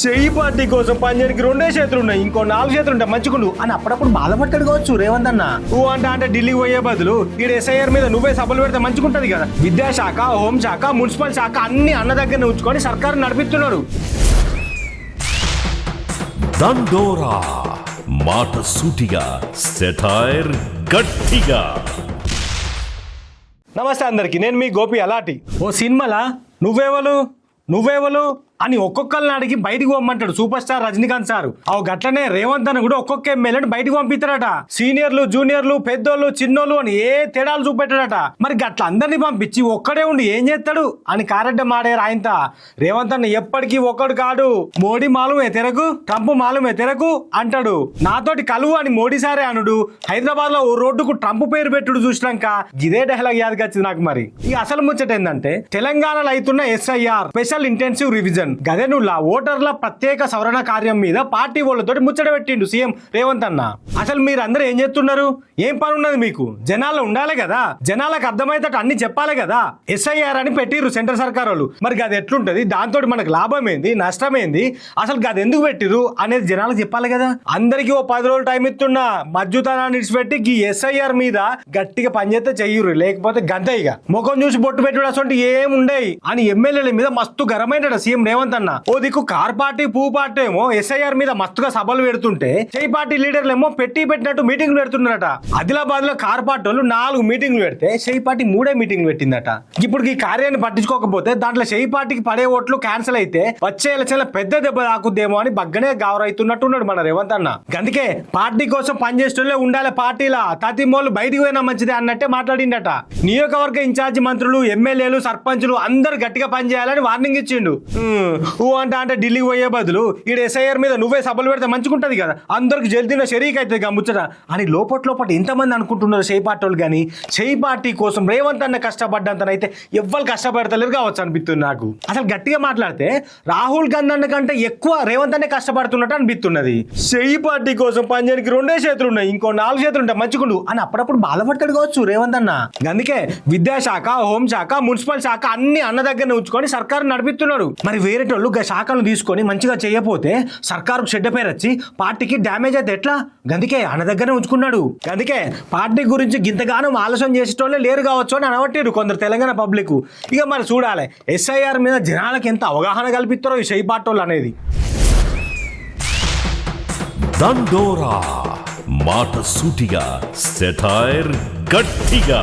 చెయ్యి పార్టీ కోసం పనిచేయడానికి 2 చేతులు ఉన్నాయి, ఇంకో 4 చేతులు ఉంటాయి మంచుకుండు అని అప్పుడప్పుడు బాధపడ్డాడు కావచ్చు రేవంత్ అన్న. నువ్వు అంటే ఢిల్లీకి పోయే బదులు ఈ ఎస్ఐఆర్ మీద నువ్వే సభలు పెడితే మంచుకుంటది కదా. విద్యాశాఖ, హోంశాఖ, మున్సిపల్ శాఖ అన్ని అన్న దగ్గర ఉంచుకొని సర్కారు నడిపిస్తున్నారు. దండోరా మాట సూటిగా, సెటైర్ గట్టిగా. నమస్తే అందరికి, నేను మీ గోపి అలాటి. ఓ సినిమాలా నువ్వేవలు అని ఒక్కొక్కరిని అడిగి బయటికి పంపమంటాడు సూపర్ స్టార్ రజనీకాంత్ సార్. గట్లనే రేవంత్ అని కూడా ఒక్కొక్క ఎమ్మెల్యేని బయటికి పంపిస్తాడట. సీనియర్లు, జూనియర్లు, పెద్దోళ్ళు, చిన్నోళ్ళు అని ఏ తేడాలు చూపెట్టాడట. మరి గట్ల అందరినీ పంపించి ఒక్కడే ఉండి ఏం చేస్తాడు అని కారెడ్డ మాడారు ఆయనత. రేవంత్ అన్న ఎప్పటికీ ఒక్కడు కాడు, మోడీ మాలుమే తెరకు, ట్రంప్ మాలుమే తెరకు అంటాడు. నాతోటి కలువు అని మోడీ సారే అనుడు. హైదరాబాద్ లో ఓ రోడ్డుకు ట్రంప్ పేరు పెట్టుడు చూసినాక ఇదే డైలాగ్ యాదకొచ్చింది నాకు. మరి ఇక అసలు ముచ్చట ఏంటంటే, తెలంగాణలో అవుతున్న ఎస్ఐఆర్ స్పెషల్ ఇంటెన్సివ్ రివిజన్ గదెనుల్లా ఓటర్ల ప్రత్యేక సవరణ కార్యం మీద పార్టీ వాళ్ళతో ముచ్చట పెట్టిండు సీఎం రేవంత్ అన్న. అసలు మీరు అందరూ ఏం చేస్తున్నారు? ఏం పని ఉన్నది మీకు? జనాల్లో ఉండాలి కదా, జనాలకు అర్థమయ్యేటట్టు అన్ని చెప్పాలి కదా. ఎస్ఐఆర్ అని పెట్టిర్రు సెంట్రల్ సర్కార్ వాళ్ళు. మరి గది ఎట్లుంటది, దాంతో మనకు లాభం ఏంది, నష్టం ఏంది, అసలు గది ఎందుకు పెట్టిర్రు అనేది జనాలకు చెప్పాలి కదా. అందరికీ ఓ 10 రోజులు టైం ఇస్తున్నా, మధ్యుతనాన్ని ఇడిచిపెట్టి ఈ ఎస్ఐఆర్ మీద గట్టిగా పనిచేస్తే చెయ్యురు, లేకపోతే గంతయ్యగా ముఖం చూసి బొట్టు పెట్టుడు అసలు ఏముండయి అని ఎమ్మెల్యేల మీద మస్తు గరమైన సీఎం రేవంత్ అన్న. ఓ దిక్కు కార్ పార్టీ, పూ పార్టీ ఏమో ఎస్ఐఆర్ మీద మస్తుగా సభలు పెడుతుంటే, చెయ్యి పార్టీ లీడర్లు ఏమో పెట్టినట్టు మీటింగ్లు పెడుతున్నారట. ఆదిలాబాద్ లో కార్ పార్టీ వాళ్ళు 4 మీటింగ్లు పెడితే చెయ్యి పార్టీ 3 మీటింగ్లు పెట్టిందట. ఇప్పుడు ఈ కార్యాన్ని పట్టించుకోకపోతే దాంట్లో చెయ్యి పార్టీకి పడే ఓట్లు క్యాన్సిల్ అయితే వచ్చే ఎలక్షన్ల పెద్ద దెబ్బ తాకుద్దేమో అని బగ్గనే గావరైతున్నట్టున్నాడు మన రేవంత్ అన్న. అందుకే పార్టీ కోసం పనిచేసేటోళ్ళే ఉండాలి పార్టీలా, తతిమోళ్ళు బయటికి పోయినా మంచిదే అన్నట్టే మాట్లాడిండట. నియోజకవర్గ ఇన్ఛార్జి మంత్రులు, ఎమ్మెల్యేలు, సర్పంచులు అందరు గట్టిగా పనిచేయాలని వార్నింగ్ ఇచ్చిండు. అంటే ఢిల్లీకి పోయే బదులు ఈ ఎస్ఐఆర్ మీద నువ్వే సభలు పెడితే మంచుకుంటది కదా, అందరికి జల్దీలో షరీక్ అవుతుంది ముచ్చట అని లోపల ఎంతమంది అనుకుంటున్నారు చెయ్యి పార్టీ వాళ్ళు. కానీ చెయ్యి పార్టీ కోసం రేవంత్ అన్న కష్టపడ్డంతనైతే ఎవ్వరు కష్టపడతలేరు కావచ్చు అనిపిస్తుంది నాకు. అసలు గట్టిగా మాట్లాడితే రాహుల్ గాంధీ అన్న కంటే ఎక్కువ రేవంత్ అనే కష్టపడుతున్నట్టు అనిపిస్తున్నది. చెయ్యి పార్టీ కోసం పనిచేయడానికి 2 చేతులు ఉన్నాయి, ఇంకో 4 చేతులు ఉంటాయి మంచుకుండు అని అప్పుడప్పుడు బాధపడతాడు కావచ్చు రేవంత్ అన్న. అందుకే విద్యాశాఖ, హోంశాఖ, మున్సిపల్ శాఖ అన్ని అన్న దగ్గర ఉంచుకొని సర్కారు నడిపిస్తున్నాడు. మరి వేరేటోళ్ళు శాఖలను తీసుకొని మంచిగా చేయకపోతే సర్కారుకు చెడ్డ పేరు వచ్చి పార్టీకి డ్యామేజ్ అయితే ఎట్లా? గందుకే అన్న దగ్గరనే ఉంచుకున్నాడు. అందుకే పార్టీ గురించి గింతగానం ఆలోచన చేసేటోళ్ళే లేరు కావచ్చు అని అనబట్టిరు కొందరు తెలంగాణ పబ్లిక్. ఇక మరి చూడాలి ఎస్ఐఆర్ మీద జనాలకు ఎంత అవగాహన కల్పిస్తారో ఈ చెయ్యి పార్టీ వాళ్ళు అనేది. దండోరా మాట సూటిగా, సెటైర్ గట్టిగా.